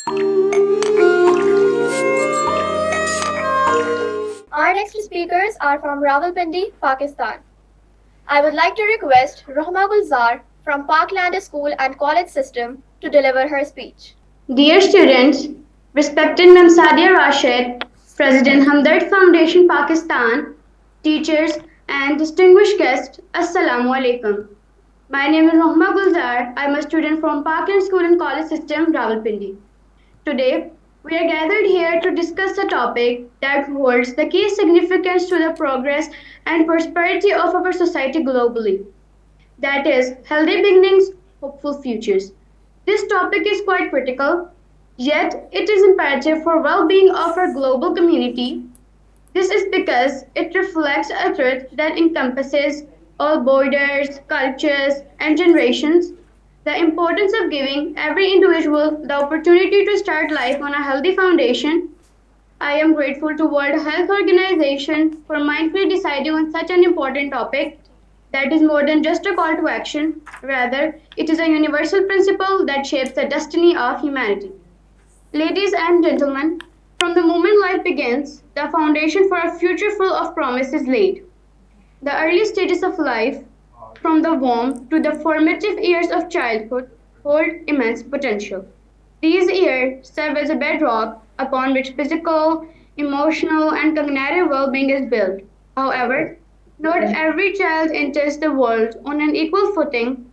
Our next speakers are from Rawalpindi, Pakistan. I would like to request Rohma Gulzar from Parkland School and College System to deliver her speech. Dear students, respected Ma'am Sadia Rashid, President Hamdard Foundation Pakistan, teachers and distinguished guests, Assalamu alaikum. My name is Rohma Gulzar. I am a student from Parkland School and College System, Rawalpindi. Today, we are gathered here to discuss a topic that holds the key significance to the progress and prosperity of our society globally. That is, healthy beginnings, hopeful futures. This topic is quite critical, yet it is imperative for well-being of our global community. This is because it reflects a truth that encompasses all borders, cultures, and generations. The importance of giving every individual the opportunity to start life on a healthy foundation. I am grateful to World Health Organization for mindfully deciding on such an important topic that is more than just a call to action. Rather, it is a universal principle that shapes the destiny of humanity. Ladies and gentlemen, from the moment life begins, the foundation for a future full of promise is laid. The early stages of life, from the womb to the formative years of childhood, hold immense potential. These years serve as a bedrock upon which physical, emotional, and cognitive well being is built. However, not every child enters the world on an equal footing.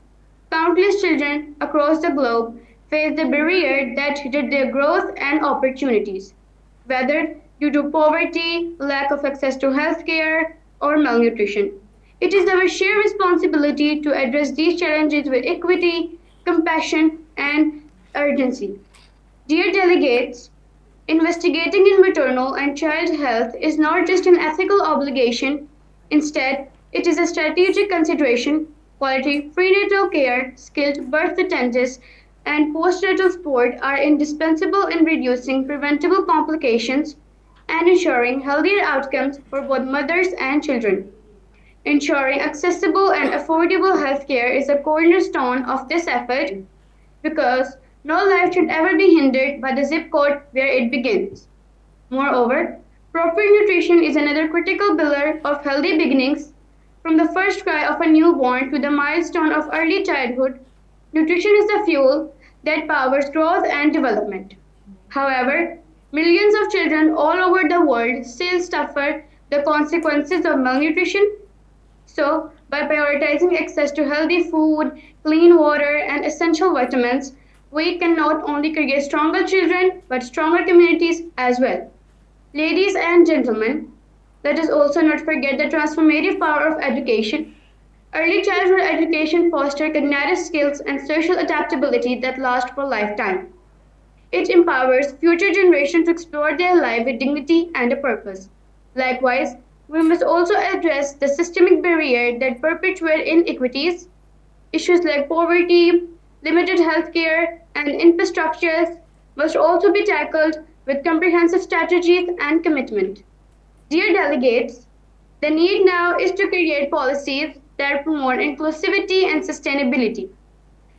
Countless children across the globe face the barrier that hinder their growth and opportunities, whether due to poverty, lack of access to health care, or malnutrition. It is our shared responsibility to address these challenges with equity, compassion, and urgency. Dear delegates, investigating in maternal and child health is not just an ethical obligation, instead, it is a strategic consideration. Quality prenatal care, skilled birth attendants, and postnatal support are indispensable in reducing preventable complications and ensuring healthier outcomes for both mothers and children. Ensuring accessible and affordable healthcare is a cornerstone of this effort because no life should ever be hindered by the zip code where it begins. Moreover, proper nutrition is another critical pillar of healthy beginnings. From the first cry of a newborn to the milestone of early childhood, nutrition is the fuel that powers growth and development. However, millions of children all over the world still suffer the consequences of malnutrition. So, by prioritizing access to healthy food, clean water, and essential vitamins, we can not only create stronger children but stronger communities as well. Ladies and gentlemen, let us also not forget the transformative power of education. Early childhood education fosters cognitive skills and social adaptability that last for a lifetime. It empowers future generations to explore their life with dignity and a purpose. Likewise, we must also address the systemic barrier that perpetuate inequities. Issues like poverty, limited healthcare, and infrastructures must also be tackled with comprehensive strategies and commitment. Dear delegates, the need now is to create policies that promote inclusivity and sustainability,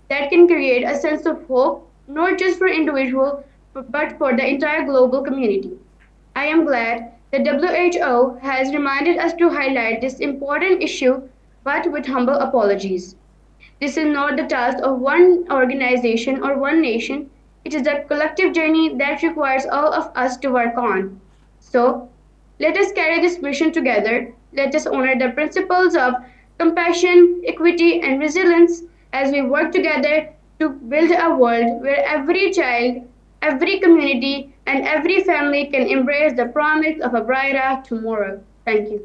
that can create a sense of hope not just for individuals but for the entire global community. I am glad the WHO has reminded us to highlight this important issue but with humble apologies. This is not the task of one organization or one nation. It is a collective journey that requires all of us to work on. So, let us carry this mission together. Let us honor the principles of compassion, equity, and resilience as we work together to build a world where every child, every community, and every family can embrace the promise of a brighter tomorrow. Thank you.